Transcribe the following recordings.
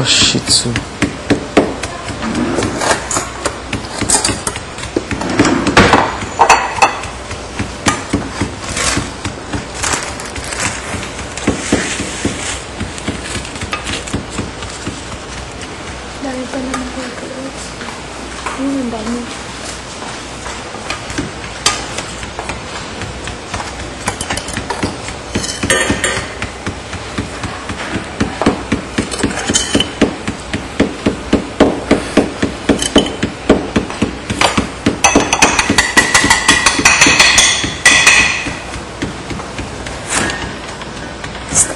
Shih Tzu. Dami pa naman ko. Ayun, ang dami.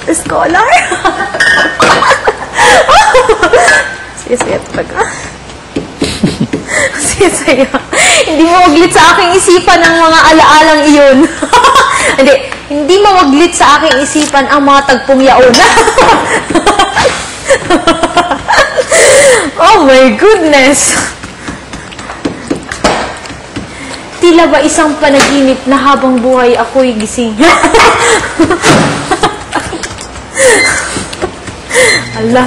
Scholar? Saya-saya talaga. Saya-saya. Hindi mo maglit sa aking isipan ang mga alaalang iyon. Hindi mo maglit sa aking isipan ang mga tagpong yaon. Oh my goodness! Tila ba isang panaginip na habang buhay ako'y gising? Allah.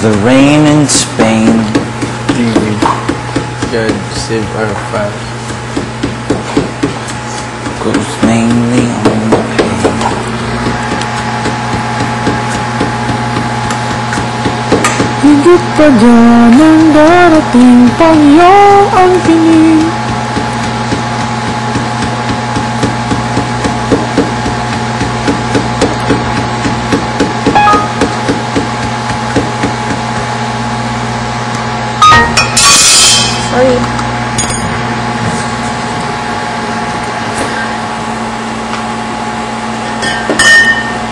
The rain in Spain. God save our fast. Goes mainly on the pain. Higit pa dyan ang darating pang iyong ang piling. Sorry.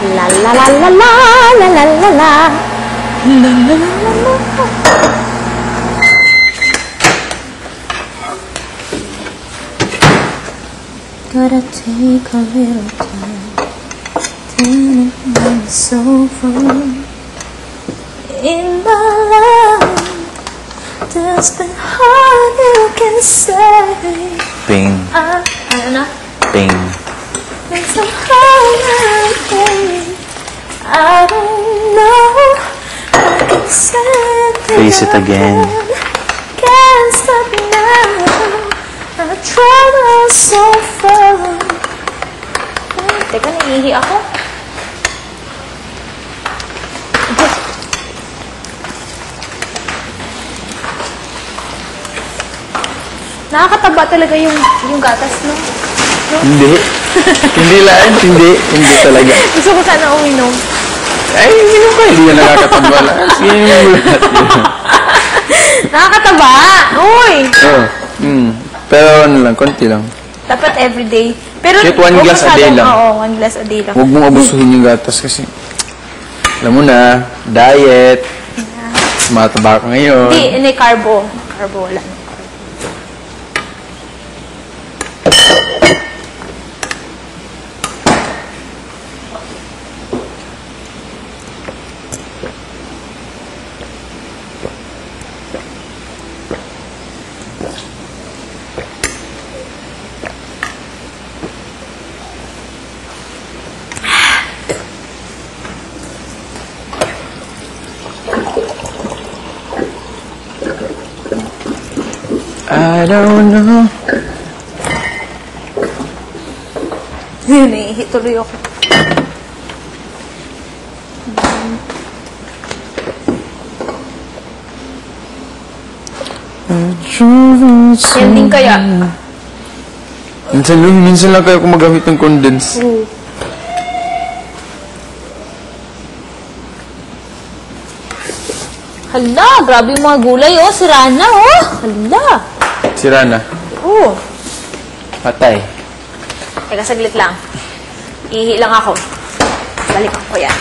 La la la la la la la la la. La la la la la. Gotta take a little time, turn it on the sofa. In my life, there's been hard you can say. Pain. Ano na? Pain. And somehow I'm pain. I don't know. Face it again. Can't stop now. I tried so far. Teka, naiihi ako. Nakakataba talaga yung gatas, no? Hindi. Hindi lang. Hindi talaga. Gusto ko sana uminom. Ay, hindi ko. Hindi na nakakataba lang. Sige mo lahat yun. Nakakataba! Uy! Pero ano lang, konti lang. Dapat everyday. Pero kahit 1 glass a day lang. Oo, 1 glass a day lang. Huwag mong abusuhin yung gatas kasi alam mo na, diet. Mataba ka ngayon. Hindi, carbo. Carbo, wala. I don't know. Naiihi tuloy ako. Yan din kaya. Minsan lang kaya kumagamit ng condense. Hala, grabe yung mga gulay, oh. Sira na, oh. Hala. Sira na. Oo. Patay. Teka, saglit lang. Ihi lang ako. Balik ko yan.